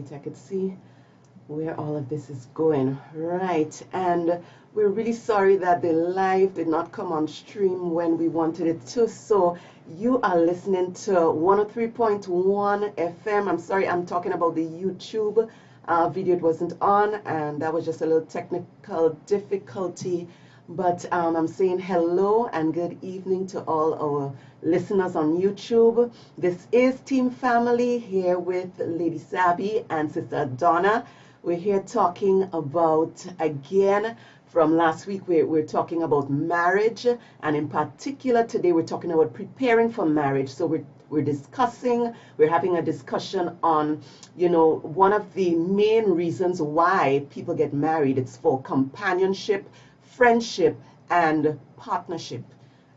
Right, I could see where all of this is going. Right, and we're really sorry that the live did not come on stream when we wanted it to. So you are listening to 103.1 FM. I'm sorry, I'm talking about the YouTube video. It wasn't on, and that was just a little technical difficulty. But I'm saying hello and good evening to all our listeners on YouTube. This is Team Family here with Lady Saby and Sister Adona. We're here talking about, again, from last week, we're talking about marriage. And in particular, today we're talking about preparing for marriage. So we're having a discussion on, one of the main reasons why people get married. It's for companionship, friendship, and partnership.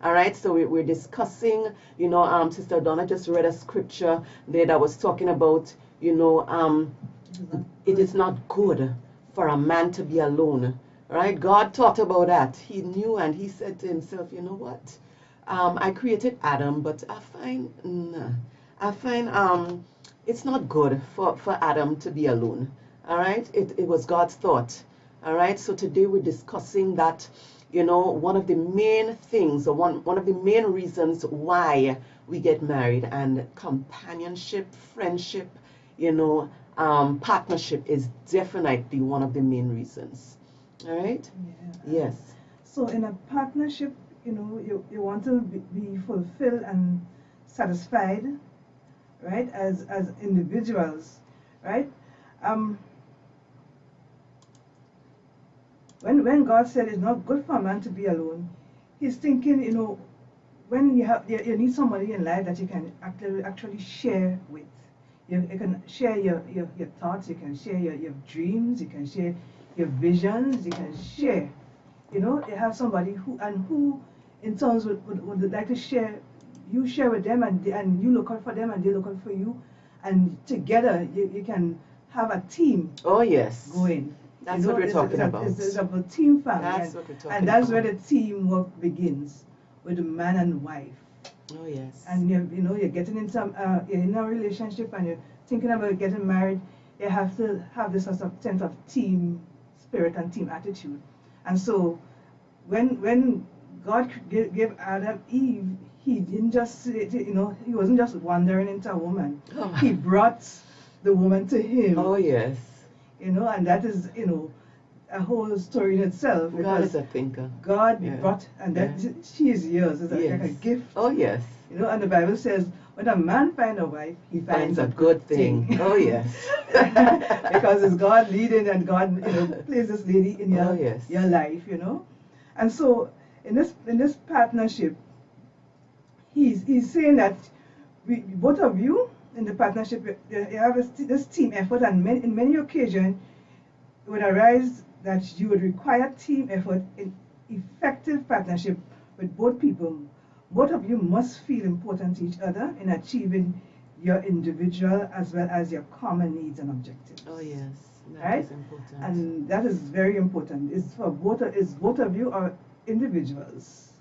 All right, so we're discussing, Sister Adona just read a scripture there that was talking about, it is not good for a man to be alone. Right? God thought about that. He knew, and he said to himself, you know what? I created Adam, but I find it's not good for Adam to be alone. All right? It was God's thought. All right? So today we're discussing that, one of the main things, or one of the main reasons why we get married, and companionship, friendship, partnership is definitely one of the main reasons. All right? Yeah. Yes. So in a partnership, you want to be fulfilled and satisfied, right? As individuals, right? When God said it's not good for a man to be alone, He's thinking, when you need somebody in life that you can actually share with. You can share your thoughts, you can share your dreams, you can share your visions, you can share. You have somebody who in turns would like to share. You share with them, and you look out for them, and they look out for you, and together you can have a team. Oh yes. Going. That's what we're talking about. It's a team family. That's what we're talking about. And that's where the teamwork begins, with the man and wife. Oh yes. And you're getting into in a relationship, and you're thinking about getting married. You have to have this sense of team spirit and team attitude. And so, when God gave Adam Eve, He didn't just He wasn't just wandering into a woman. Oh. He brought the woman to Him. Oh yes. And that is a whole story in itself. God is a thinker. God brought, and that she is yours. It's like a gift. Oh yes. And the Bible says, when a man finds a wife, he finds a good thing. Oh yes. Because it's God leading, and God places this lady in your life. And so in this partnership, he's saying that both of you in the partnership, you have this team effort, and in many occasions it would arise that you would require team effort in effective partnership with both people. Both of you must feel important to each other in achieving your individual as well as your common needs and objectives. Oh yes, that is important. And that is very important. It's for both of you are individuals.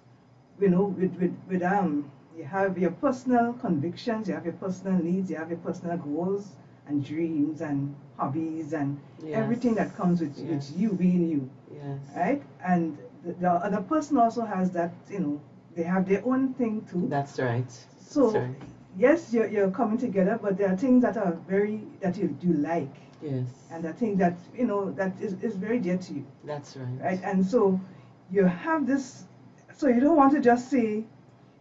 You have your personal convictions, you have your personal needs, you have your personal goals and dreams and hobbies and everything that comes with you being you. Yes. Right? And the other person also has that, they have their own thing too. That's right. So, that's right. Yes, you're coming together, but there are things that are that you like. Yes. And the thing that, that is very dear to you. That's right. Right? And so you have this, so you don't want to just say,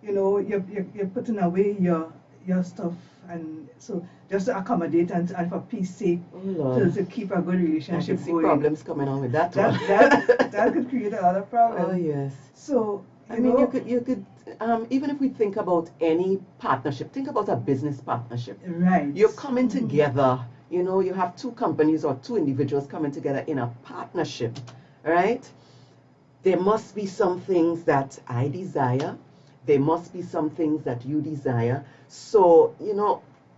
you're putting away your stuff, and so just to accommodate and for peace sake, to keep a good relationship I see going. problems coming on with that one. That could create a lot of problems. Oh yes. So you could even if we think about any partnership, think about a business partnership. Right. You're coming together. You have two companies or two individuals coming together in a partnership, right? There must be some things that I desire. There must be some things that you desire. So,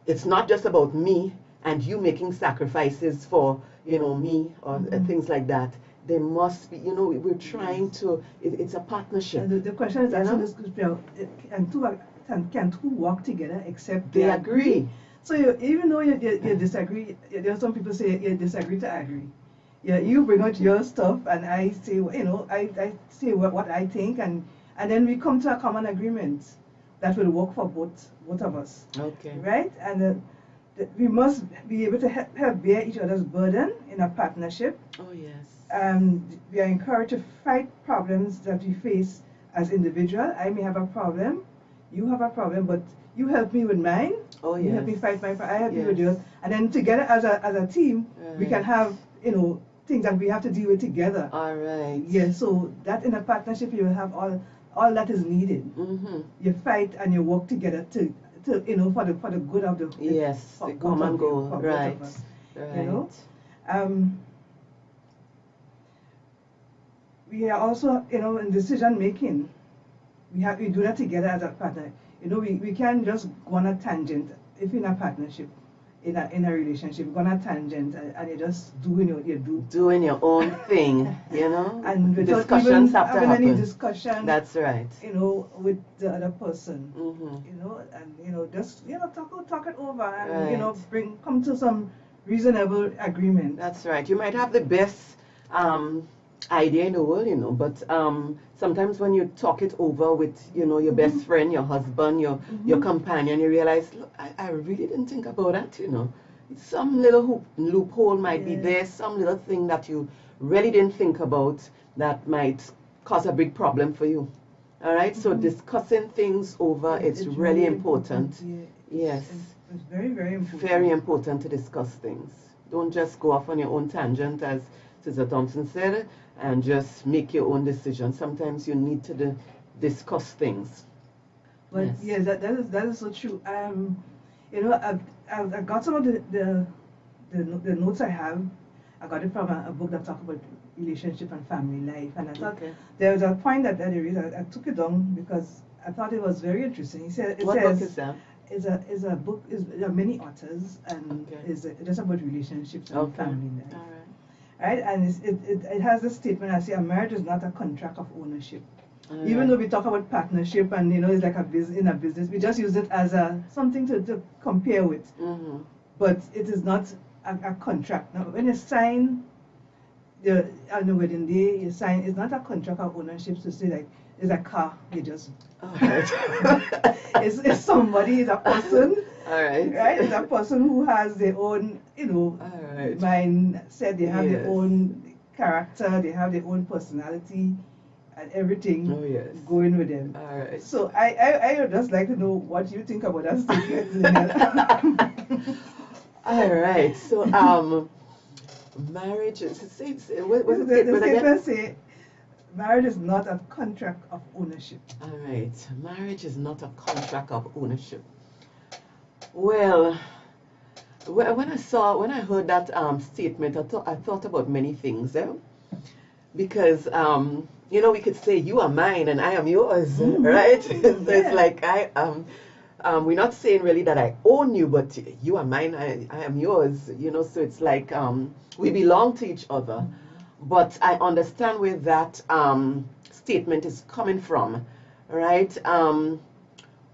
it's not just about me and you making sacrifices for, me or things like that. There must be, we're trying to, it's a partnership. And the question is asking this, can two walk together except they agree? So even though you disagree, there are some people say you disagree to agree. Yeah, you bring out your stuff, and I say, I say what I think, and then we come to a common agreement that will work for both of us. Okay. Right? And we must be able to help bear each other's burden in a partnership. Oh yes. We are encouraged to fight problems that we face as individuals. I may have a problem, you have a problem, but you help me with mine. Oh yes. You help me fight my problem. I help you with yours, and then together as a team, we can have things that we have to deal with together. All right. Yeah. So that in a partnership, you will have all that is needed. Mm-hmm. You fight and you work together to for the good of the the common goal. Right. Right. We are also in decision making. We do that together as a partner. We can't just go on a tangent if in a partnership, in a relationship. Go on a tangent and you're just doing what you do. Doing your own thing, and discussions have to happen. Any discussion. That's right. With the other person. Mm-hmm. And just talk it over and right. Come to some reasonable agreement. That's right. You might have the best idea in the world, but sometimes when you talk it over with your best friend, your husband, your companion, you realize, look, I really didn't think about that. Some little loophole might be there, some little thing that you really didn't think about that might cause a big problem for you. All right, so discussing things over, it's really important. Yes, it's very, very important. Very important to discuss things. Don't just go off on your own tangent, as Sister Thompson said, and just make your own decision. Sometimes you need to discuss things. But yes, that is so true. I've got some of the notes I have. I got it from a book that talks about relationship and family life, and I thought there was a point that I took it down because I thought it was very interesting. What book is that? It's a book. There are many authors, and it's just about relationships and family life. All right. Right, and it has a statement. I say a marriage is not a contract of ownership. Even though we talk about partnership and it's like in a business, we just use it as something to compare with. Mm-hmm. But it is not a contract. Now, when you sign on the wedding day, you sign. It's not a contract of ownership to say like it's a car. You just it's somebody, it's a person. All right. Right, it's a person who has their own mindset. They have their own character. They have their own personality. And everything going with them. All right. So I would just like to know what you think about that statement. All right. So marriage is the statement say marriage is not a contract of ownership. All right. Marriage is not a contract of ownership. Well, when I heard that statement, I thought about many things. Because we could say you are mine and I am yours, right? So it's like we're not saying really that I own you, but you are mine, I am yours, so it's like we belong to each other. But I understand where that statement is coming from, right?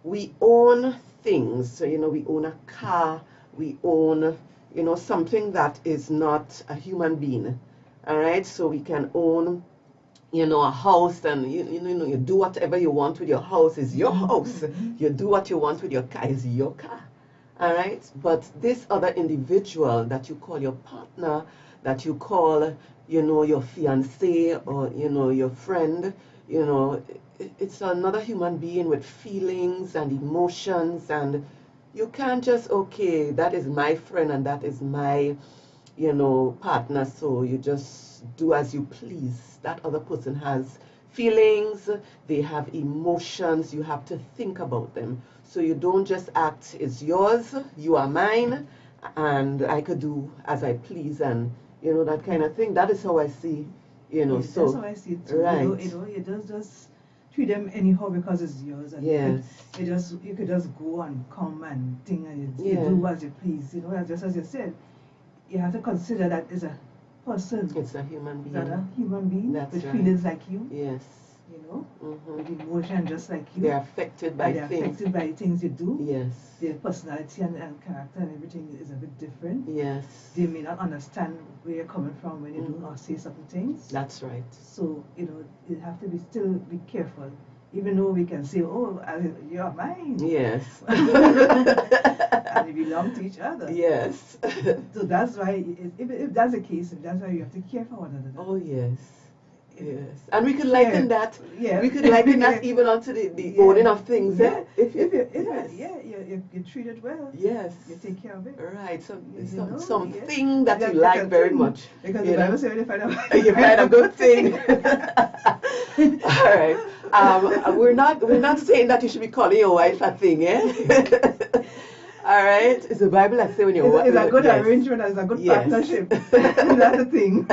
We own things, so we own a car, we own something that is not a human being. All right, so we can own, a house, and you do whatever you want with your house. Is your house. You do what you want with your car. Is your car. All right, but this other individual that you call your partner, that you call, your fiance or your friend, it's another human being with feelings and emotions, and you can't just that is my friend and that is my partner, so you just do as you please. That other person has feelings, they have emotions, you have to think about them. So you don't just act, it's yours, you are mine, and I could do as I please, and that kind of thing. That is how I see, Yes, so. that's how I see it too. Right. You just treat them anyhow because it's yours, and you could just go and come and think, and you do as you please. Just as you said. You have to consider that is a person. It's a human being. Not a human being That's with right. feelings like you. Yes. you know, with emotion just like you. They're affected by things. They're affected by things you do. Yes. Their personality and character and everything is a bit different. Yes. They may not understand where you're coming from when you do or say certain things. That's right. So, you know, you have to still be careful. Even though we can say, oh, you're mine. Yes. And we belong to each other. Yes. So that's why, if that's the case, that's why you have to care for one another. Oh, yes. Yes. And we could liken that. Yeah. We could liken that even onto the owning of things. Yeah. If you treat it well. Yes. You take care of it. Right. Something that you like very much. Because the Bible says, you find a good thing. All right. We're not saying that you should be calling your wife a thing, eh? All right. It's the Bible that says when you're it's a good arrangement, it's a good partnership. That's the thing.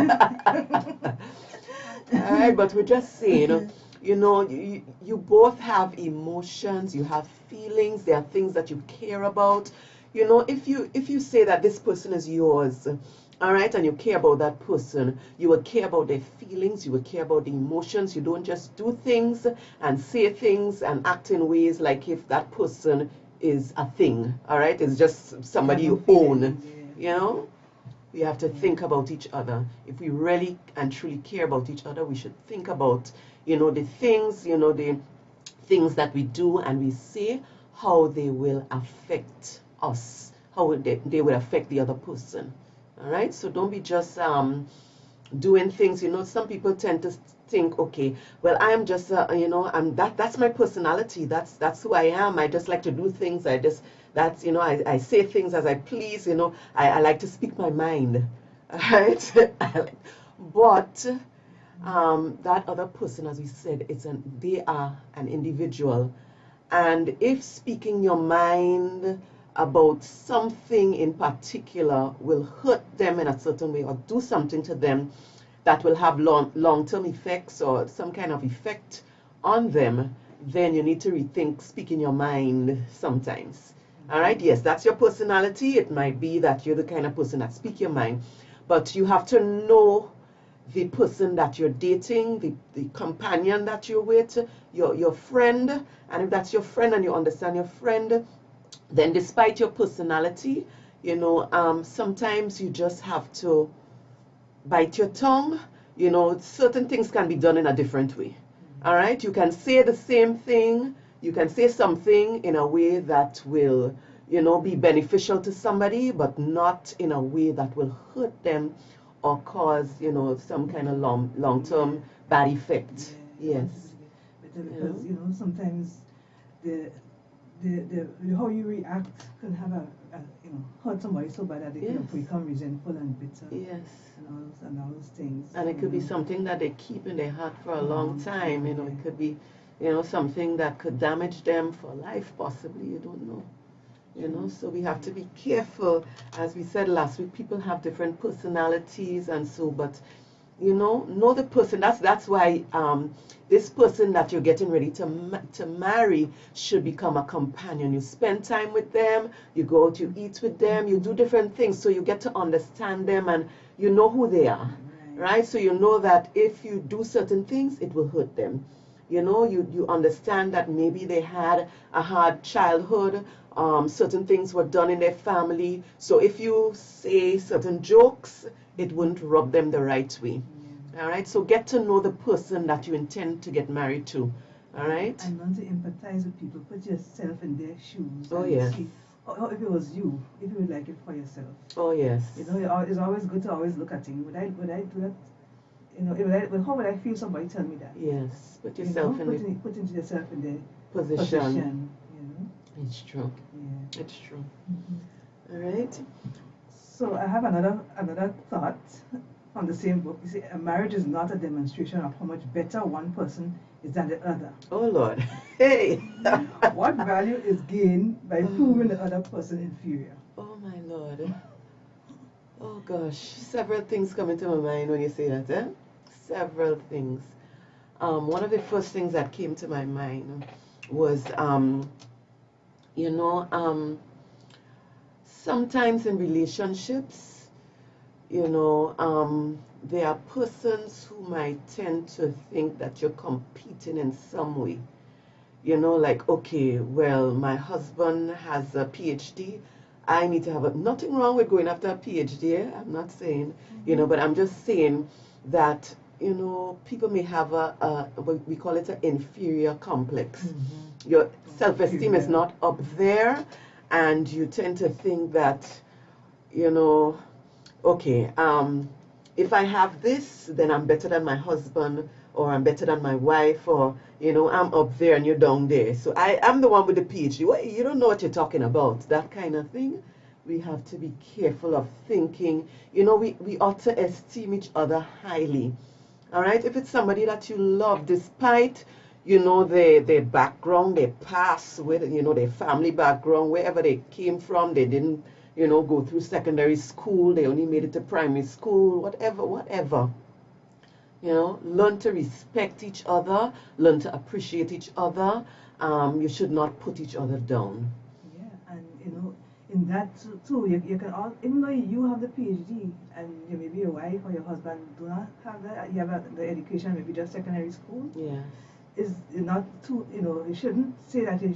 All right, but we're just saying, you know, you both have emotions, you have feelings, there are things that you care about. You know, if you say that this person is yours, all right, and you care about that person, you will care about their feelings, you will care about the emotions. You don't just do things and say things and act in ways like if that person is a thing, all right? It's just somebody you own, you know? We have to think about each other. If we really and truly care about each other, we should think about, you know, the things that we do and we say, how they will affect us, how they will affect the other person. All right? So don't be just doing things. You know, some people tend to think, okay, well, I'm just, you know, that's my personality. That's who I am. I just like to do things. That's, you know, I say things as I please, you know. I like to speak my mind, right? But that other person, as we said, they are an individual. And if speaking your mind about something in particular will hurt them in a certain way or do something to them that will have long-term effects or some kind of effect on them, then you need to rethink speaking your mind sometimes. All right, yes, that's your personality. It might be that you're the kind of person that speak your mind, but you have to know the person that you're dating, the companion that you're with, your friend, and if that's your friend and you understand your friend, then despite your personality, you know, sometimes you just have to bite your tongue. You know, certain things can be done in a different way. All right, you can say the same thing. You can say something in a way that will, you know, be beneficial to somebody, but not in a way that will hurt them or cause, you know, some kind of long-term bad effect. Yes. Because, you know, sometimes the how you react can have you know, hurt somebody so bad that they become resentful and bitter. Yes. And all those things. And it could be something that they keep in their heart for a long time. You know, it could be, you know, something that could damage them for life, possibly. You don't know. You know, so we have to be careful. As we said last week, people have different personalities and so, but, you know the person. That's why this person that you're getting ready to marry should become a companion. You spend time with them, you go out, you eat with them, you do different things, so you get to understand them and you know who they are, right? So you know that if you do certain things, it will hurt them. You know, you understand that maybe they had a hard childhood, certain things were done in their family, so if you say certain jokes, it wouldn't rub them the right way. All right, so get to know the person that you intend to get married to. All right, and learn to empathize with people. Put yourself in their shoes. Oh yes. See, if it was you, if you would like it for yourself. Oh yes. You know, it's always good to always look at things. Would I do that? You know, how would I feel? Somebody tell me that. Yes, put yourself put into yourself in their position. You know, it's true. Yeah, it's true. All right. So I have another thought from the same book. You see, a marriage is not a demonstration of how much better one person is than the other. Oh Lord. Hey. What value is gained by proving the other person inferior? Oh my Lord. Oh gosh, several things come into my mind when you say that, eh? Several things. One of the first things that came to my mind was, sometimes in relationships, you know, there are persons who might tend to think that you're competing in some way. You know, like, okay, well, my husband has a PhD. I need to have nothing wrong with going after a PhD. I'm not saying, you know, but I'm just saying that, you know, people may have we call it an inferior complex. Your self-esteem is not up there, and you tend to think that, you know, okay, if I have this, then I'm better than my husband, or I'm better than my wife, or, you know, I'm up there and you're down there. So I'm the one with the PhD. You don't know what you're talking about, that kind of thing. We have to be careful of thinking. You know, we ought to esteem each other highly. All right? If it's somebody that you love, despite, you know, their background, their past, with, you know, their family background, wherever they came from, they didn't, you know, go through secondary school, they only made it to primary school, whatever. You know, learn to respect each other, learn to appreciate each other. You should not put each other down. Yeah, and you know, in that too, you can all, even though you have the PhD and you maybe your wife or your husband do not have that, you have the education, maybe just secondary school. Yeah. Is not too, you know, you shouldn't say that you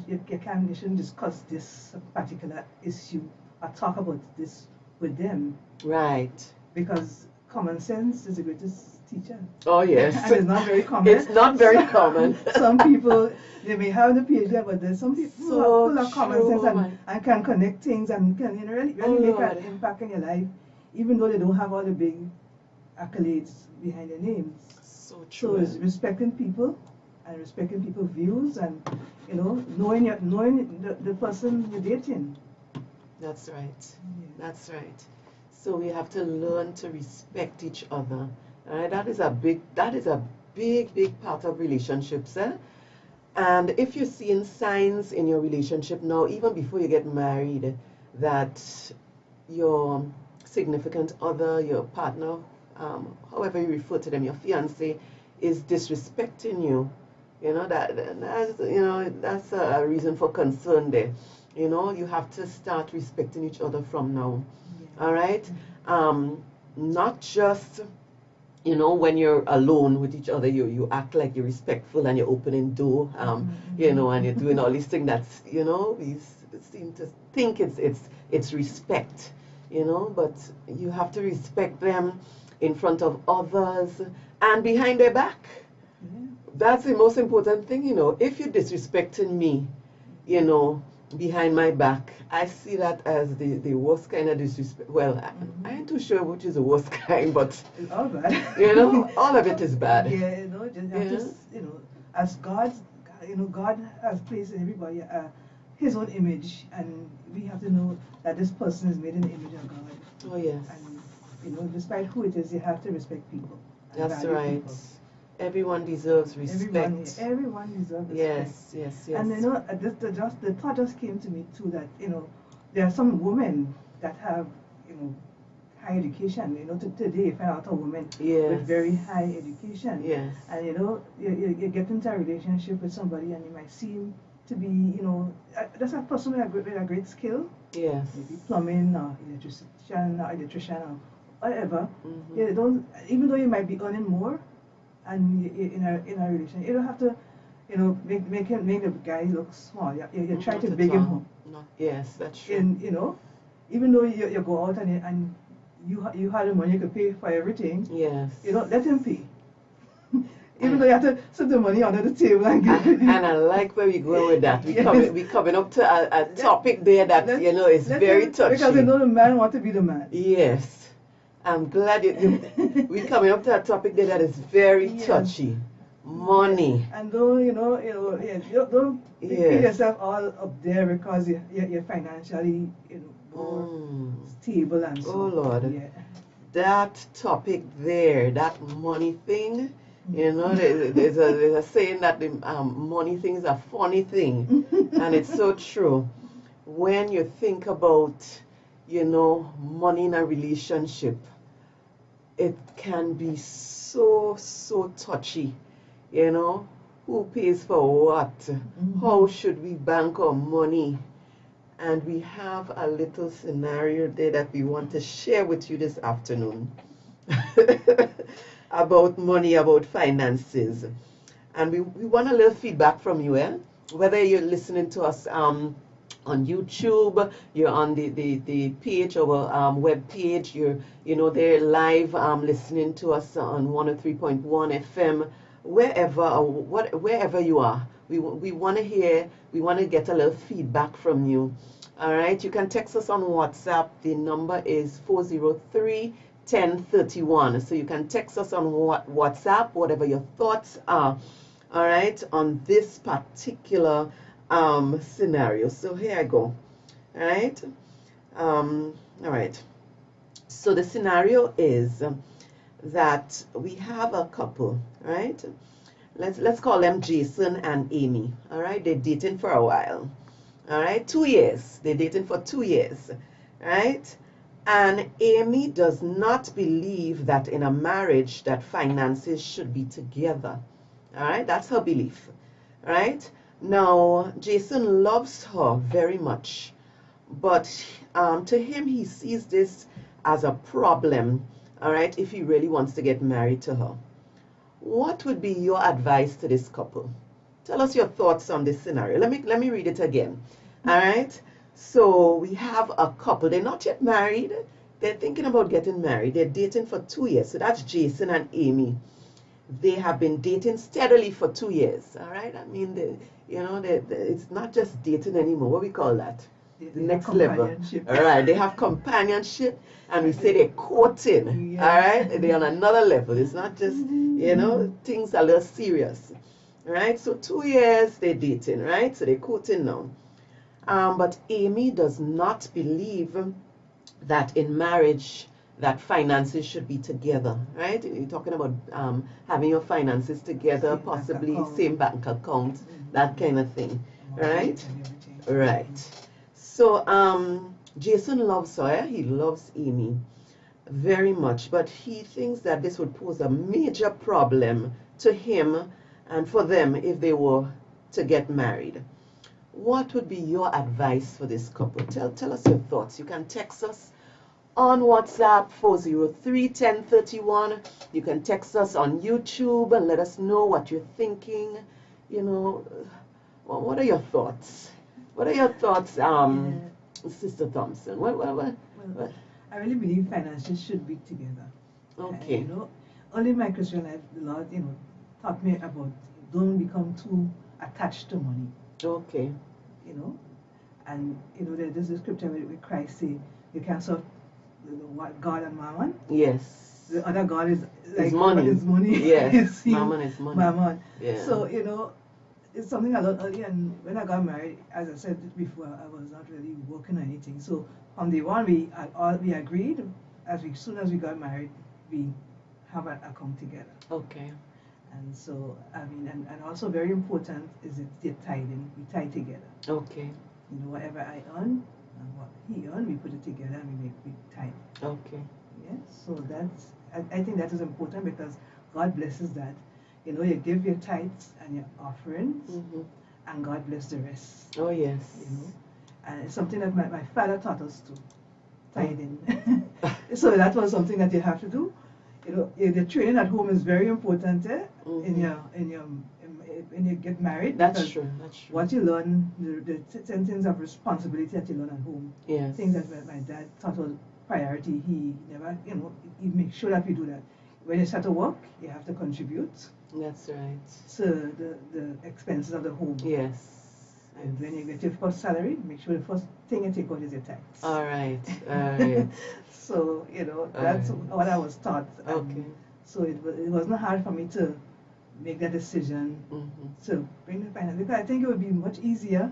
shouldn't discuss this particular issue or talk about this with them. Right. Because common sense is the greatest teacher. Oh, yes. And it's not very common. It's not very common. Some people, they may have the PhD, but there's some people who have common sense and can connect things and can, you know, really make an impact in your life, even though they don't have all the big accolades behind their names. So true. So it's respecting people and respecting people's views, and, you know, knowing the person you're dating. That's right. Yeah. That's right. So we have to learn to respect each other. All right? That is a big part of relationships. And if you're seeing signs in your relationship now, even before you get married, that your significant other, your partner, however you refer to them, your fiance, is disrespecting you, you know, that's a reason for concern there. You know, you have to start respecting each other from now. Yeah. All right? Not just, you know, when you're alone with each other, you act like you're respectful and you're opening door, you know, and you're doing all these things that's, you know, we seem to think it's respect, you know, but you have to respect them in front of others and behind their back. Yeah. That's the most important thing, you know. If you're disrespecting me, you know, behind my back, I see that as the worst kind of disrespect. Well, I ain't too sure which is the worst kind, but it's all bad. You know, all of it is bad. Yeah, you know, just you know, as God, you know, God has placed in everybody His own image, and we have to know that this person is made in the image of God. Oh yes. And you know, despite who it is, you have to respect people. That's right. People. Everyone deserves respect. Everyone deserves respect. Yes. And you know, the thought just came to me too that, you know, there are some women that have, you know, high education. You know, today you find out a woman with very high education. Yes. And you know, you get into a relationship with somebody and you might seem to be, you know, that's a person with a great skill. Yes. Maybe plumbing or electrician or whatever. You don't, even though you might be earning more, and in a relation, you don't have to, you know, make the guy look small. You try to big him up. Yes, that's true. And you know, even though you go out and you had the money, you could pay for everything. Yes. You don't let him pay. Even though you have to set the money under the table and give it. And I like where we go with that. We coming up to a topic there that you know is very touchy. Because you know the man want to be the man. Yes. I'm glad we're coming up to a topic there that is very touchy. Money. And don't, you know, don't put yourself all up there because you're financially, you know, more stable and so. Oh Lord. Yeah. That topic there, that money thing, you know, there's a saying that the money thing is a funny thing. And it's so true. When you think about, you know, money in a relationship, it can be so touchy, you know. Who pays for what? How should we bank our money? and we have a little scenario there that we want to share with you this afternoon about money, about finances. And we want a little feedback from you, whether you're listening to us on YouTube, you're on the page, our web page, they're live listening to us on 103.1 FM, wherever you are. We want to hear, we want to get a little feedback from you. All right, you can text us on WhatsApp. The number is 403-1031. So you can text us on WhatsApp, whatever your thoughts are, all right, on this particular scenario. So here I go. All right. All right. So the scenario is that we have a couple, right? Let's call them Jason and Amy. All right, they're dating for a while. All right, 2 years. They're dating for 2 years, right? And Amy does not believe that in a marriage that finances should be together. All right, that's her belief, right? Now, Jason loves her very much, but to him, he sees this as a problem, all right, if he really wants to get married to her. What would be your advice to this couple? Tell us your thoughts on this scenario. Let me read it again. All right. So we have a couple. They're not yet married. They're thinking about getting married. They're dating for 2 years. So that's Jason and Amy. They have been dating steadily for 2 years. All right. I mean, it's not just dating anymore. What we call that? The next level. All right. They have companionship, and we say they're courting. Yeah. All right. They're on another level. It's not just, things are a little serious. Right, so 2 years they're dating, right? So they're courting now. But Amy does not believe that in marriage that finances should be together, right? You're talking about having your finances together, possibly same bank account, that kind of thing, right? Right. So Jason loves her. He loves Amy very much, but he thinks that this would pose a major problem to him and for them if they were to get married. What would be your advice for this couple? Tell us your thoughts. You can text us on WhatsApp 403-1031. You can text us on YouTube and let us know what you're thinking. What are your thoughts? What are your thoughts, Sister Thompson? What? I really believe finances should be together. Okay. Only in my Christian life, the Lord, taught me about don't become too attached to money. Okay. And there's a scripture where Christ say you can't serve God and Mammon. Yes. The other God is like money. Is money. Yes. Mammon is money. Mammon. Yeah. So it's something I learned early, and when I got married, as I said before, I was not really working or anything. So on day one, we agreed as soon as we got married, we have an account together. Okay. And so, and also very important is the tithing. We tithe together. Okay. Whatever I earn and what he earned, we put it together and we tithe. Okay. Yes. So I think that is important because God blesses that. You give your tithes and your offerings, and God bless the rest. Oh yes. And it's something that my father taught us to tithing. So that was something that you have to do. The training at home is very important when you get married. That's true. What you learn, the things of responsibility that you learn at home. Yes. Things that my dad thought was priority. He never, he makes sure that we do that. When you start to work, you have to contribute. That's right. To the expenses of the home. Yes. And when you get your first salary, make sure the first thing you take out is your tax. All right. All right. So, that's what I was taught. Okay. So it wasn't hard for me to make that decision to bring the finance, because I think it would be much easier.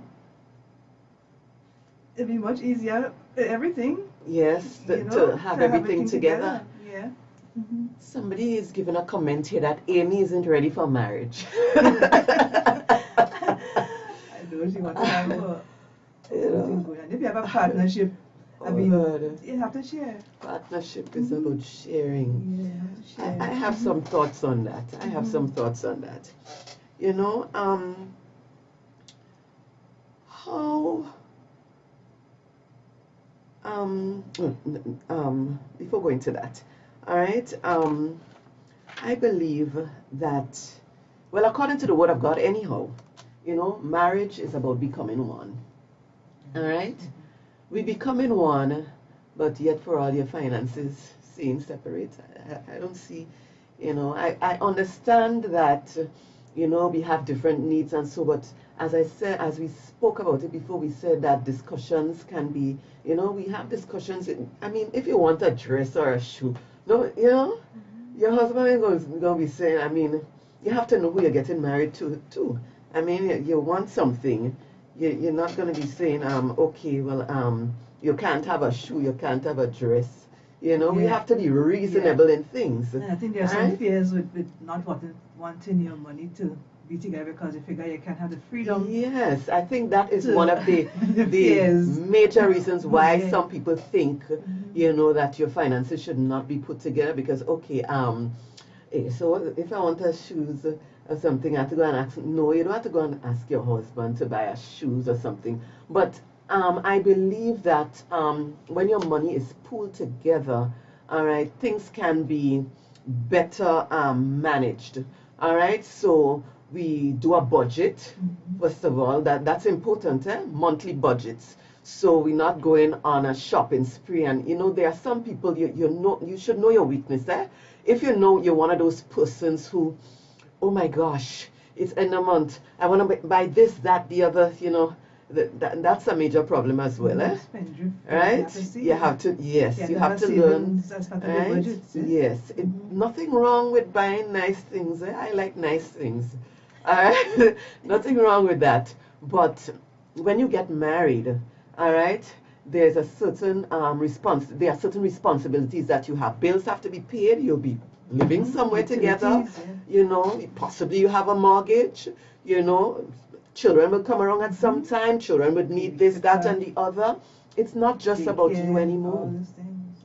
It'd be much easier, everything. Yes, to have everything together. Yeah. Somebody is giving a comment here that Amy isn't ready for marriage. I know she wants to have something good. And if you have a partnership, you have to share. Partnership is about sharing. Yeah, you have to share. I have some thoughts on that. Before going to that, all right, I believe that, well, according to the Word of God, anyhow, marriage is about becoming one. All right, we becoming one, but yet for all your finances staying separate, I don't see, I understand that, we have different needs and so, but as I said, as we spoke about it before, we said that discussions can be, we have discussions. I mean, if you want a dress or a shoe, no, your husband is going to be saying, I mean, you have to know who you're getting married to, too. I mean, you want something, you're not going to be saying, okay, well, you can't have a shoe, you can't have a dress. We have to be reasonable in things. And I think there are some fears with not wanting your money to be together because you figure you can't have the freedom. Yes, I think that is one of the major reasons why some people think, that your finances should not be put together because, okay, so if I want a shoes or something, I have to go and ask. No, you don't have to go and ask your husband to buy a shoes or something. But I believe that when your money is pooled together, all right, things can be better managed. All right, so we do a budget. First of all, that's important, monthly budgets. So we're not going on a shopping spree. And there are some people you should know your weakness. If you know you're one of those persons who, oh my gosh, it's end of month, I want to buy this, that, the other, that's a major problem as well, right? You have to, yes, you have to learn, right? Yes, nothing wrong with buying nice things. I like nice things. All right, nothing wrong with that. But when you get married, all right, there's a certain there are certain responsibilities that you have. Bills have to be paid. You'll be living somewhere together. Possibly you have a mortgage. Children will come around at some time. Children would need this, that, and the other. It's not just about you anymore.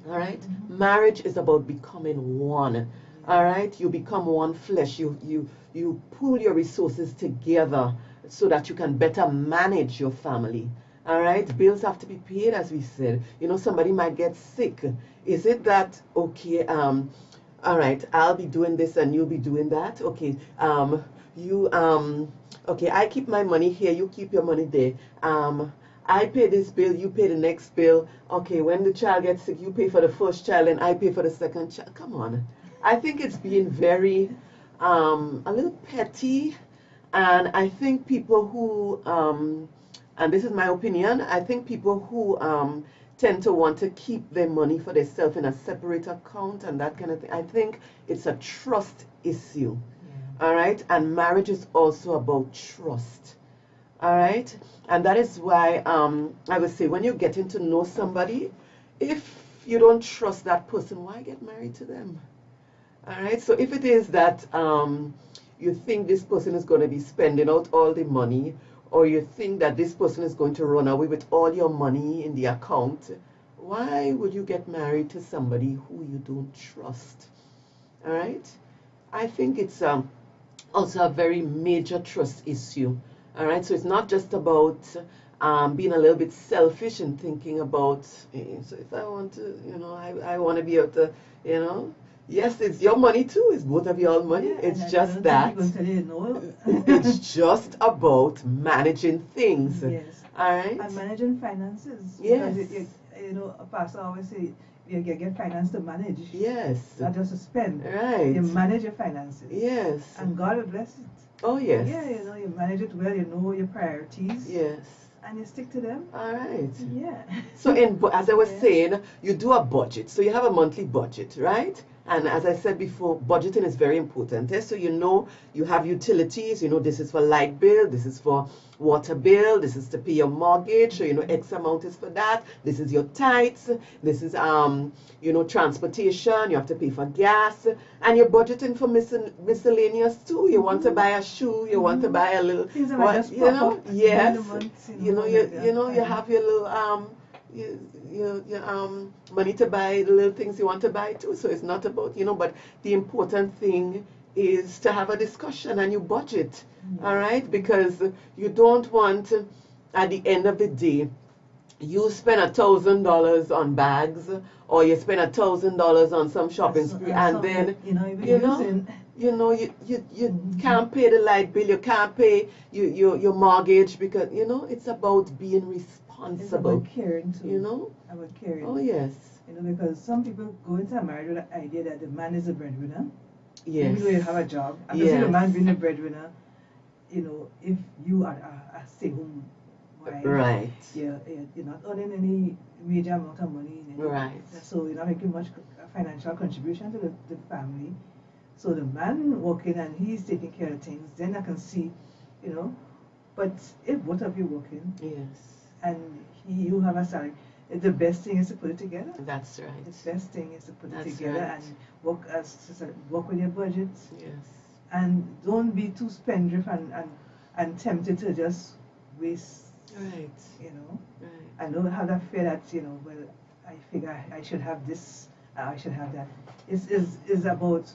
All right? Marriage is about becoming one. All right? You become one flesh. You pool your resources together so that you can better manage your family. All right? Bills have to be paid, as we said. Somebody might get sick. Is it that, okay, all right, I'll be doing this and you'll be doing that? Okay, okay, I keep my money here, you keep your money there. I pay this bill, you pay the next bill. Okay, when the child gets sick, you pay for the first child and I pay for the second child. Come on. I think it's being very, a little petty. And I think people who, and this is my opinion, I think people who tend to want to keep their money for themselves in a separate account and that kind of thing, I think it's a trust issue. All right, and marriage is also about trust. All right, and that is why I would say when you're getting to know somebody, if you don't trust that person, why get married to them? All right, so if it is that you think this person is going to be spending out all the money, or you think that this person is going to run away with all your money in the account, why would you get married to somebody who you don't trust? All right, I think it's also a very major trust issue. All right, so it's not just about being a little bit selfish and thinking about, so if I want to, I want to be able to, yes, it's your money too. It's both of your money. It's just that. It's just about managing things. Yes. All right. And managing finances. Yes. Because a pastor always say you get finance to manage. Yes. Not just to spend. Right. You manage your finances. Yes. And God will bless it. Oh yes. Yeah, you manage it well. You know your priorities. Yes. And you stick to them. All right. Yeah. So as I was saying, you do a budget. So you have a monthly budget, right? And as I said before, budgeting is very important. So you have utilities. This is for light bill, this is for water bill, this is to pay your mortgage. So X amount is for that. This is your tithes. This is transportation. You have to pay for gas, and you're budgeting for miscellaneous too. You want to buy a shoe. You want to buy a little. Things that might just pop up yes. Months, you have your little money to buy the little things you want to buy too. So it's not about, but the important thing is to have a discussion and you budget, all right? Because you don't want, at the end of the day, you spend $1,000 on bags, or you spend $1,000 on some shopping spree, and then you can't pay the light bill, you can't pay your mortgage, because it's about being responsible. It's about caring too. About caring. Oh yes. Because some people go into a marriage with the idea that the man is a breadwinner. Yes. Even though you have a job, and to see the man being a breadwinner, if you are a stay-home wife, right? You're not earning any major amount of money, right? So you're not making much financial contribution to the family. So the man working and he's taking care of things, then I can see, But if both of you working, yes, and you have a salary, the best thing is to put it together. That's right. The best thing is to put it together, right. and work with your budget. Yes. And don't be too spendthrift and tempted to just waste. Right. Right. And don't have that fear that well, I figure I should have this, I should have that. It's about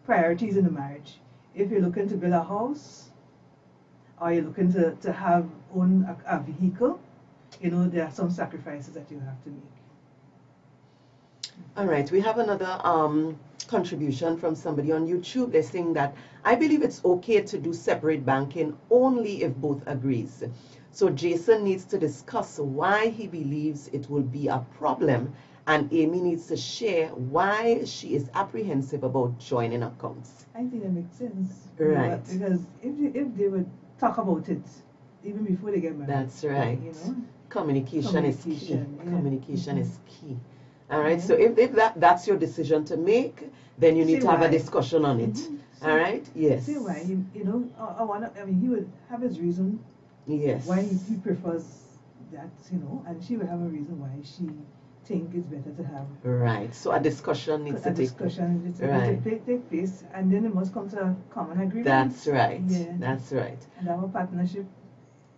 priorities in the marriage. If you're looking to build a house, or you're looking to own a vehicle, there are some sacrifices that you have to make. All right, we have another contribution from somebody on YouTube. They're saying that I believe it's okay to do separate banking only if both agrees. So Jason needs to discuss why he believes it will be a problem, and Amy needs to share why she is apprehensive about joining accounts. I think that makes sense. Right. Because if they would talk about it even before they get married. That's right. Communication is key. Yeah. Communication is key. All right. So if that's your decision to make, then you need to have a discussion on it. All right. Yes. Say why. He would have his reason. Yes. Why he prefers that, and she would have a reason why she think it's better to have. Right. So a discussion needs to take place, and then it must come to a common agreement. That's right. Yeah. That's right. And our partnership.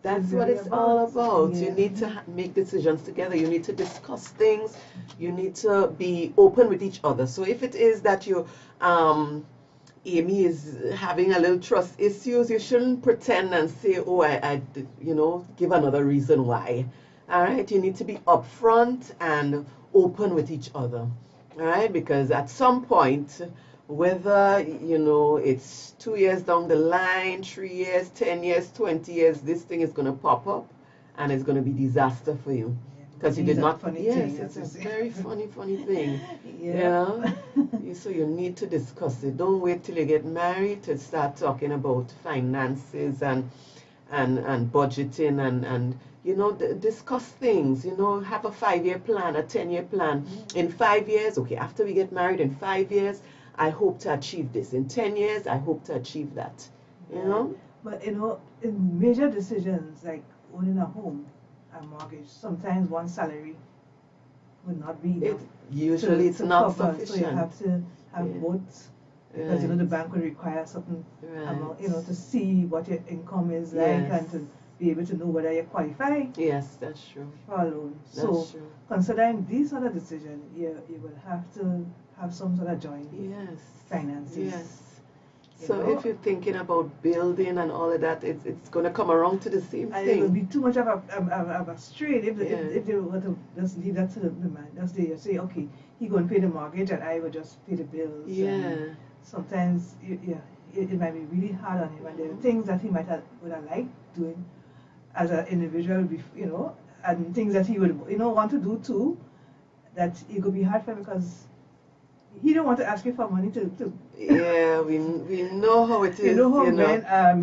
That's what it's all about. Yeah. You need to make decisions together. You need to discuss things. You need to be open with each other. So if it is that you, Amy is having a little trust issues, you shouldn't pretend and say, oh, I give another reason why. All right. You need to be upfront and open with each other. All right. Because at some point, whether, it's 2 years down the line, 3 years, 10 years, 20 years, this thing is going to pop up and it's going to be disaster for you. Because you did not. Yes, it's a very funny thing. Yeah. So you need to discuss it. Don't wait till you get married to start talking about finances and budgeting and discuss things. Have a 5-year plan, a 10-year plan. In 5 years, okay, after we get married, in 5 years, I hope to achieve this. In 10 years, I hope to achieve that. But in major decisions like owning a home, a mortgage, sometimes one salary would not be enough. Usually it's not sufficient. So you have to have both, because the bank will require certain amount, to see what your income is like and to be able to know whether you qualify. Yes, that's true. For a loan. So considering these sort of decisions, you will have to have some sort of joint finances. Yes. So if you're thinking about building and all of that, it's going to come around to the same thing. It will be too much of a strain if they were to just leave that to the man. Just they say, okay, he going to pay the mortgage and I will just pay the bills. Yeah. Sometimes, it might be really hard on him, and there are things that he would have liked doing as an individual, and things that he would want to do too, that it could be hard for him because he don't want to ask you for money to. Yeah, we know how it is. You know how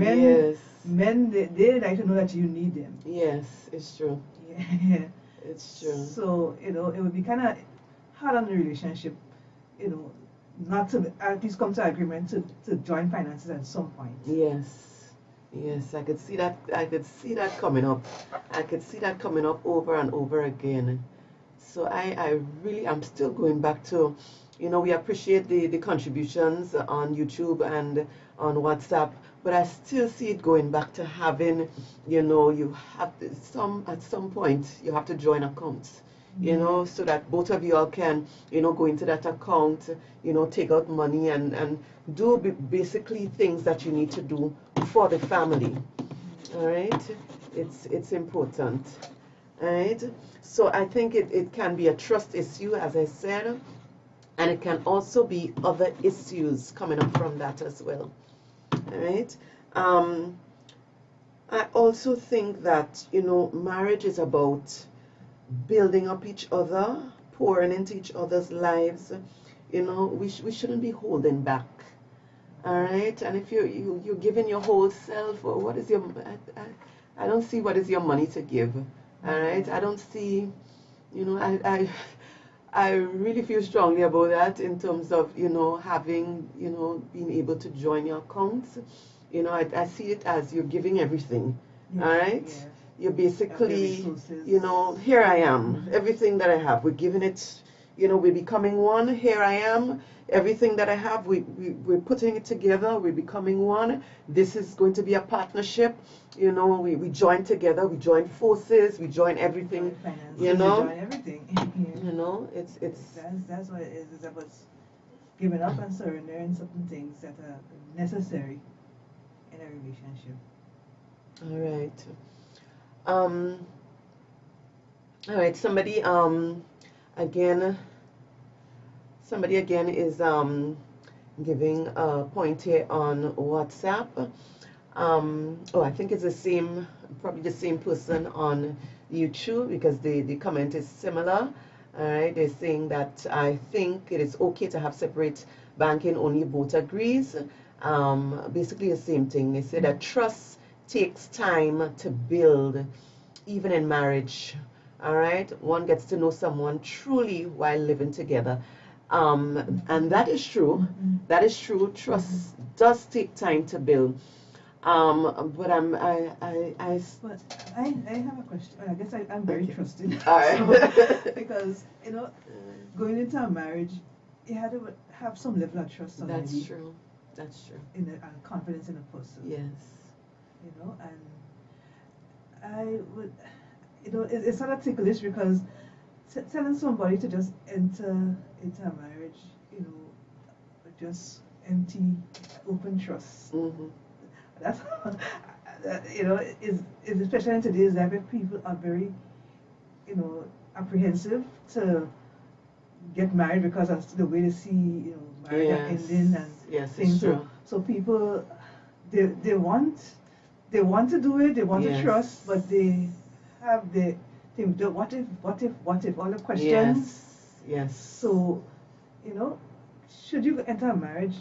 men they like to know that you need them. Yes, it's true. Yeah, it's true. So it would be kind of hard on the relationship, not to at least come to agreement to join finances at some point. Yes, I could see that. I could see that coming up. I could see that coming up over and over again. So I'm still going back to, we appreciate the contributions on YouTube and on WhatsApp, but I still see it going back to having, you have at some point you have to join accounts, so that both of you all can, go into that account, take out money and do basically things that you need to do for the family. All right, it's important. All right. So I think it can be a trust issue, as I said, and it can also be other issues coming up from that as well. All right. I also think that, marriage is about building up each other, pouring into each other's lives. We shouldn't be holding back. All right. And if you're giving your whole self, or what is your, I don't see what is your money to give. All right. I don't see, I really feel strongly about that in terms of, having, being able to join your accounts. I see it as you're giving everything. Yes, all right. Yes. You're basically, here I am, everything that I have, we're giving it, we're becoming one. Here I am, everything that I have, we're putting it together, we're becoming one. This is going to be a partnership. We join together, we join forces, we join everything. Finances, we join everything. That's what it is. It's about giving up and surrendering certain things that are necessary in a relationship. All right. All right. Somebody again is giving a point here on WhatsApp. I think it's probably the same person on YouTube, because the comment is similar. All right, they're saying that I think it is okay to have separate banking, only both agrees. Basically the same thing. They say that trust takes time to build, even in marriage. All right, one gets to know someone truly while living together. And that is true. That is true. Trust does take time to build. But I have a question. I guess I'm very trusting. All right. Because going into a marriage, you had to have some level of trust already. That's true. That's true. And confidence in a person. Yes. And I would, it's sort of ticklish, because telling somebody to just enter into a marriage, just empty, open trust. Mm-hmm. That's, is especially in today's life, people are very, apprehensive to get married because that's the way they see, marriage ending and things. So people, they want to do it, they want to trust, but they have the thing, what if, all the questions. Yes. So, should you enter a marriage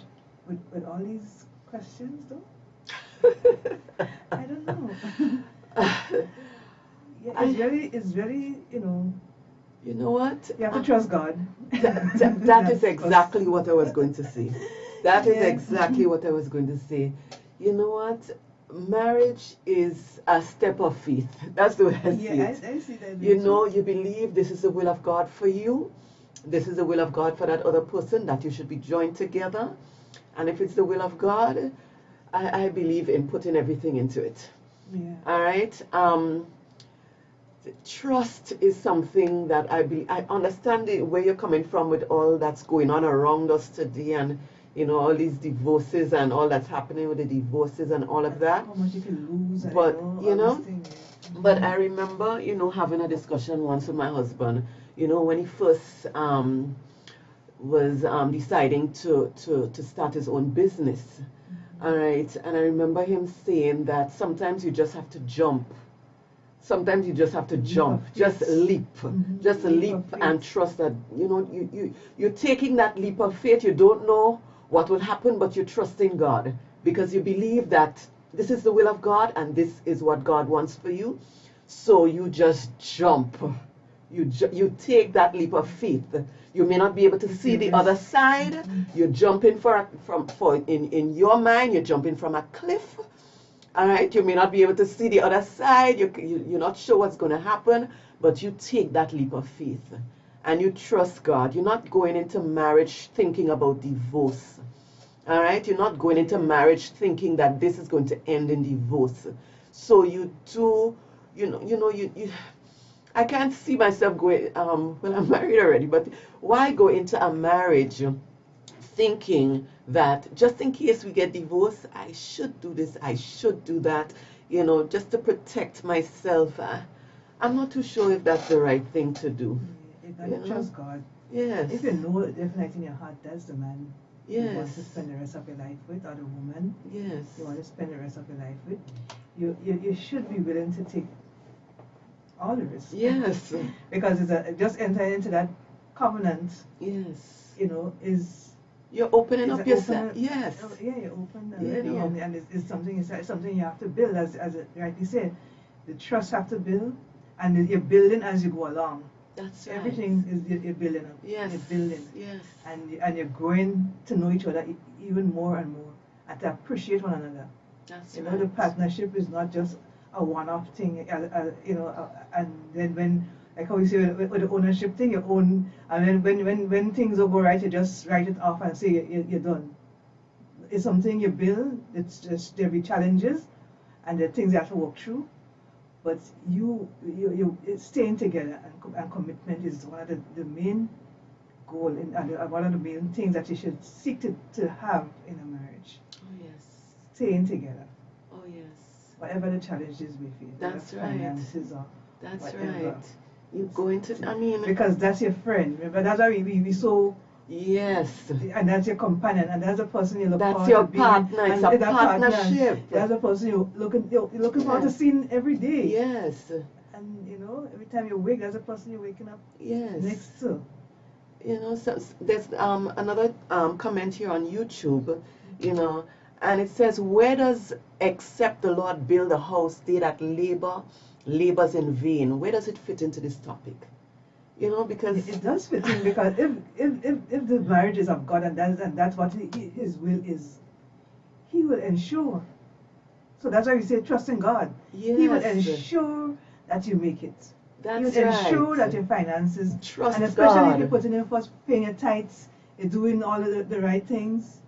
with all these questions, though? I don't know. It's very, You know what? You have to trust God. That is exactly what I was going to say. That is exactly what I was going to say. You know what? Marriage is a step of faith. That's the way I see it. I see that. You believe this is the will of God for you. This is the will of God for that other person, that you should be joined together. And if it's the will of God, I believe in putting everything into it. Yeah. All right. Trust is something that I understand where you're coming from with all that's going on around us today, and all these divorces and all that's happening with the divorces and all of that. How much you can lose. But but I remember having a discussion once with my husband. When he first was deciding to start his own business. All right, and I remember him saying that sometimes you just have to jump. Sometimes you just have to jump, just leap, just leap and trust that, you're taking that leap of faith. You don't know what will happen, but you're trusting God, because you believe that this is the will of God and this is what God wants for you. So you just jump. You take that leap of faith. You may not be able to see the other side. You're jumping in your mind, you're jumping from a cliff. All right, you may not be able to see the other side. You're not sure what's going to happen, but you take that leap of faith and you trust God. You're not going into marriage thinking about divorce. All right, you're not going into marriage thinking that this is going to end in divorce. So you do, I can't see myself going, well, I'm married already, but why go into a marriage thinking that just in case we get divorced, I should do this, I should do that, just to protect myself. I'm not too sure if that's the right thing to do. You gotta trust God. Yes. If you know definitely in your heart that's the man yes. you want to spend the rest of your life with, or the woman yes. you want to spend the rest of your life with, you should be willing to take all the risks. Yes. Because it's just entering into that covenant. Yes. You know, you're opening up yourself. Yes. Yeah, you're open. And it's something you have to build, as rightly said. The trust have to build, and you're building as you go along. That's right. Everything is you're building up. Yes. You're building. Yes. And you're growing to know each other even more and more, and to appreciate one another. That's right. You know, the partnership is not just a one-off thing. And then when, like how we say with the ownership thing, you own, and then when things don't go right, you just write it off and say you're done. It's something you build. It's just there'll be challenges, and there are things you have to work through. But you staying together and commitment is one of the main goal and one of the main things that you should seek to have in a marriage. Oh yes. Staying together. Oh yes. Whatever the challenges we face. That's right. Finances or that's whatever. right. You're going to. Because that's your friend. Remember, that's why we so. Yes. And that's your companion, and that's the person you look forward to. That's your partner. It's a partnership. That's the person you're looking forward to seeing every day. Yes. And every time you wake, that's the person you're waking up. Yes. Next to. So there's another comment here on YouTube, and it says, "Where does except the Lord build a house, they that labors in vain?" Where does it fit into this topic? Because it does fit in, because if the marriage is of God and that's what His will is, He will ensure. So that's why we say trust in God. Yes. He will ensure that you make it. That's He will right. ensure that your finances, trust and especially God. if you're putting in first, paying your tithes, you're doing all of the right things,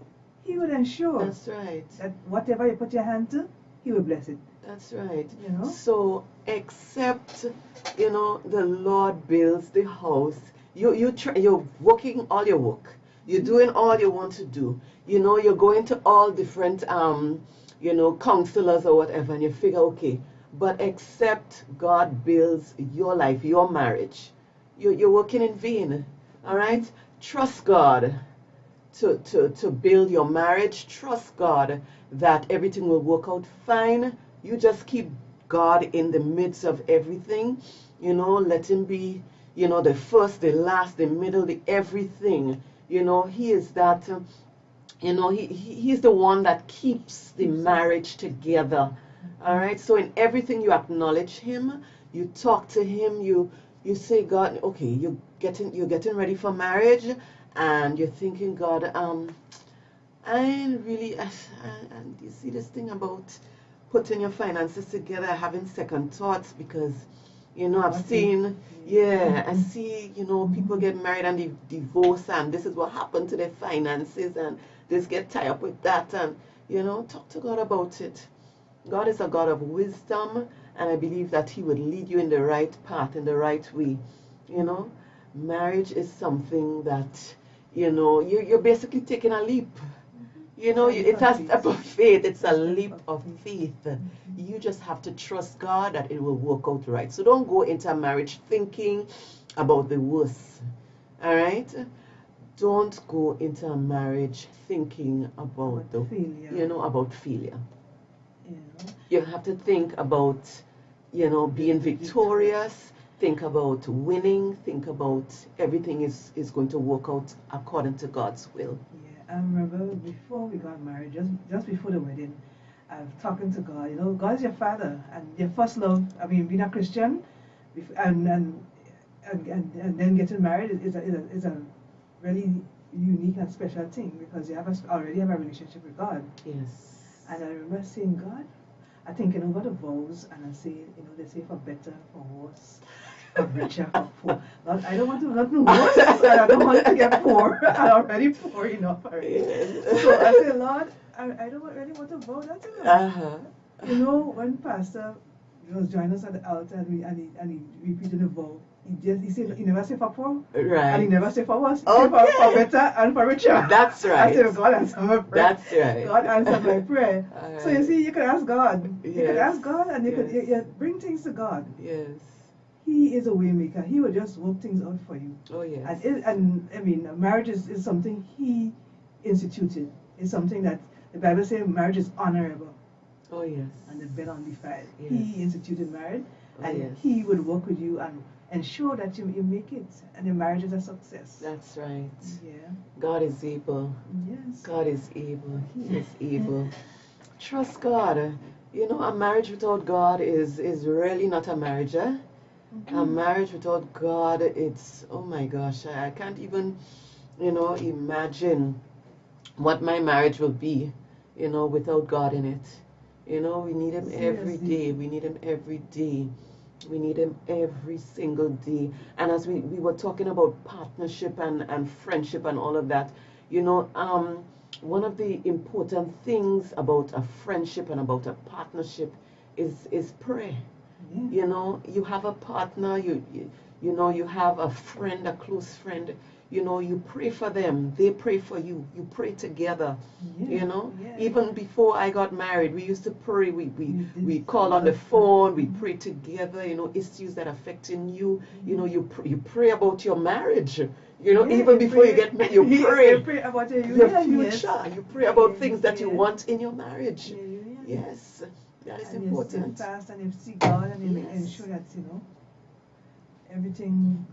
He will ensure. That's right. That whatever you put your hand to, He will bless it. That's right. So except the Lord builds the house, you're working all your work, you're doing all you want to do, you're going to all different counselors or whatever, and you figure, okay, but except God builds your life, your marriage, you're working in vain. All right. Trust God to build your marriage. Trust God that everything will work out fine. You just keep God in the midst of everything. Let Him be, the first, the last, the middle, the everything. He is that, He's the one that keeps the marriage together. All right. So in everything you acknowledge Him, you talk to Him, you say, God, okay, you're getting ready for marriage, and you're thinking, God, and you see this thing about putting your finances together, having second thoughts, because I've seen, I see, people get married and they divorce, and this is what happened to their finances, and just get tied up with that, and talk to God about it. God is a God of wisdom, and I believe that He would lead you in the right path, in the right way. Marriage is something that you're basically taking a leap. It's a step of faith. It's a leap of faith. You just have to trust God that it will work out right. So don't go into a marriage thinking about the worst. All right? Don't go into a marriage thinking about about failure. You have to think about, being victorious. Think about winning. Think about everything is going to work out according to God's will. I remember before we got married, just before the wedding, I was talking to God. God is your father and your first love. I mean, being a Christian, and then getting married is a really unique and special thing, because you already have a relationship with God. Yes. And I remember saying, God, I think about the vows, and I say, they say for better, for worse, for richer, for poor. I don't want to not know worse, and I don't want to get poor. I'm already poor enough already. So I say, Lord, I don't really want to vow that to Lord. When Pastor was joining us at the altar, and he repeated the vow, he said, he never said for poor, right, and he never said for worse. He okay. said for better and for richer. That's right. I said, God answered my prayer. That's right. God answered my prayer. Right. So you see, you can ask God. Yes. You can ask God, and you yes. can you bring things to God. Yes. He is a way maker. He will just work things out for you. Oh, yes. And I mean, marriage is something He instituted. It's something that the Bible says marriage is honorable. Oh, yes. And the bed undefiled. Yes. He instituted marriage, and yes. He would work with you and ensure that you make it, and your marriage is a success. That's right. Yeah. God is able. Yes. God is able. He is able. Trust God. You know, a marriage without God is really not a marriage, eh? A marriage without God, it's, oh my gosh, I can't even, you know, imagine what my marriage will be, you know, without God in it. You know, we need Him every day. We need Him every day. We need Him every single day. And as we were talking about partnership and friendship and all of that, you know, one of the important things about a friendship and about a partnership is prayer. Yeah. You know, you have a partner, you know, you have a friend, a close friend, you know, you pray for them, they pray for you, you pray together. Yeah. You know, yeah. Even before I got married, we used to pray, we call on the phone, we pray together, you know, issues that are affecting you, you know, you pray about your marriage. You know, yeah, even before you get married, you pray. You pray about your future. Yes. You pray about things that you want in your marriage. Yes. That is important. You stay fast and you seek God and you ensure that, you know, everything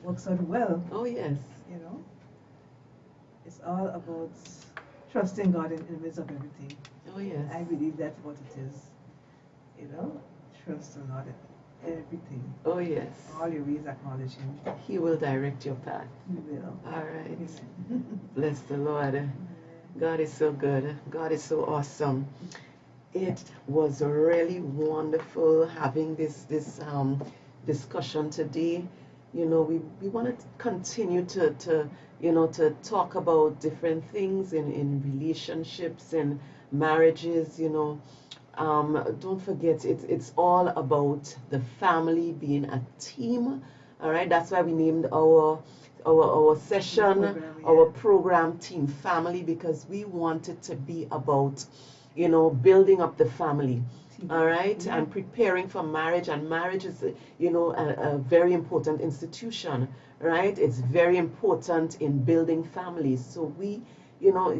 works out well. Oh, yes. You know, it's all about trusting God in the midst of everything. Oh, yes. I believe that's what it is. You know, trust the Lord in everything. Oh, yes. All your ways acknowledge Him. He will direct your path. He will. All right. Bless the Lord. God is so good. God is so awesome. It was really wonderful having this discussion today. You know, we want to continue to you know, to talk about different things in relationships and marriages. You know, don't forget it's all about the family being a team. All right, that's why we named our session, our program Team Family, because we want it to be about, you know, building up the family, all right, and preparing for marriage. And marriage is, you know, a very important institution, right? It's very important in building families. So we, you know,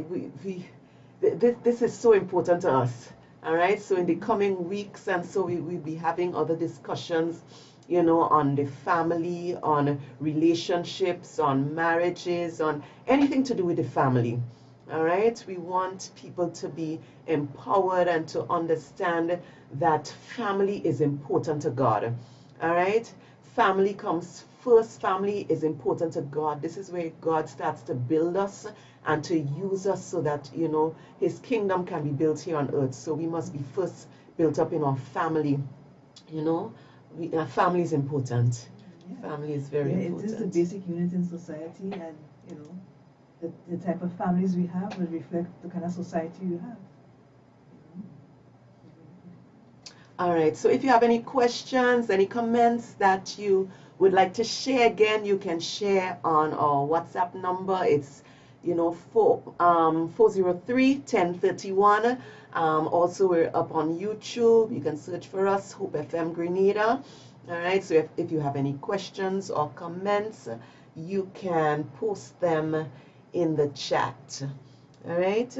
this is so important to us, all right? So in the coming weeks, and so we'll be having other discussions, you know, on the family, on relationships, on marriages, on anything to do with the family. All right, we want people to be empowered and to understand that family is important to God. All right, family comes first. Family is important to God. This is where God starts to build us and to use us so that, you know, His kingdom can be built here on earth. So we must be first built up in our family. You know, our family is important. Yeah. Family is very important. It is the basic unit in society, and you know, the type of families we have will reflect the kind of society you have. All right, so if you have any questions, any comments that you would like to share, again, you can share on our WhatsApp number. It's, you know, 403-1031. Also, we're up on YouTube. You can search for us, Hope FM Grenada. All right, so if you have any questions or comments, you can post them in the chat. All right.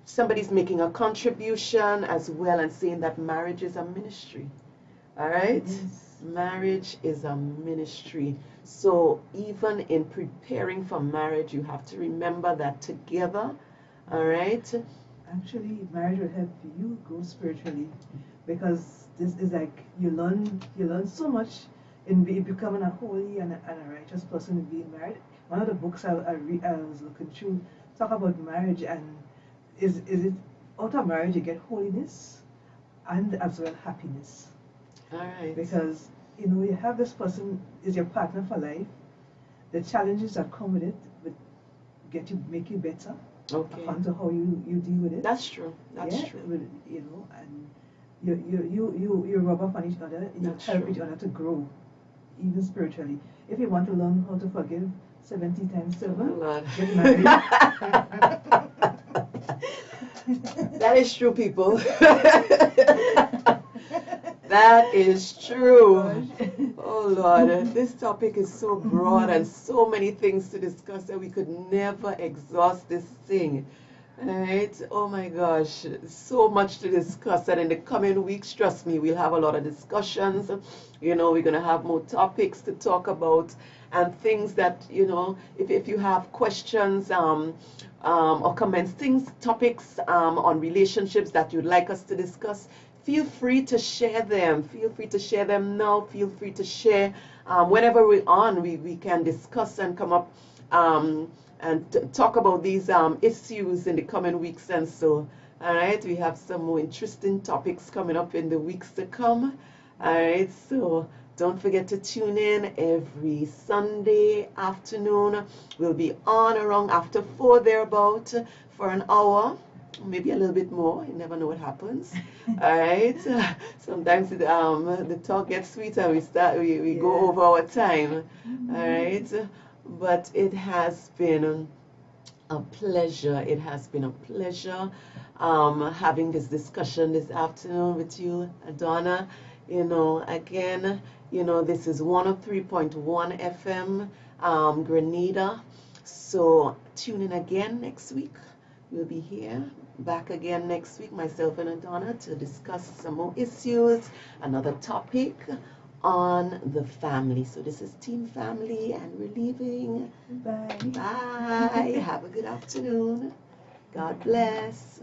Somebody's making a contribution as well and saying that marriage is a ministry. All right. Yes. Marriage is a ministry. So even in preparing for marriage, you have to remember that together. All right. Actually, marriage will help you grow spiritually, because this is like you learn so much in becoming a holy and a righteous person in being married. One of the books I was looking through talk about marriage, and is it out of marriage you get holiness and as well happiness. All right. Because you know, you have this person is your partner for life. The challenges that come with it would make you better. Okay. According to how you deal with it. That's true. That's true. With, you know, and you rub off on each other. You help each other to grow, even spiritually. If you want to learn how to forgive 70 times 7, get married. That is true, people. That is true. Oh Lord, this topic is so broad and so many things to discuss that we could never exhaust this thing. Right? Oh my gosh, so much to discuss, and in the coming weeks, trust me, we'll have a lot of discussions. You know, we're gonna have more topics to talk about and things that, you know, if you have questions or comments, topics on relationships that you'd like us to discuss, feel free to share them. Feel free to share them now. Feel free to share whenever we're on. We can discuss and come up and talk about these issues in the coming weeks and so. All right, we have some more interesting topics coming up in the weeks to come. All right, so don't forget to tune in every Sunday afternoon. We'll be on around after 4 thereabout for an hour, maybe a little bit more. You never know what happens. All right. Sometimes the talk gets sweet and we go over our time. All right. But it has been a pleasure. It has been a pleasure having this discussion this afternoon with you, Adona. You know, again, you know, this is 103.1 FM, Grenada. So tune in again next week. We'll be here back again next week, myself and Adona, to discuss some more issues, another topic on the family. So this is Team Family, and we're leaving. Bye. Bye. Have a good afternoon. God bless.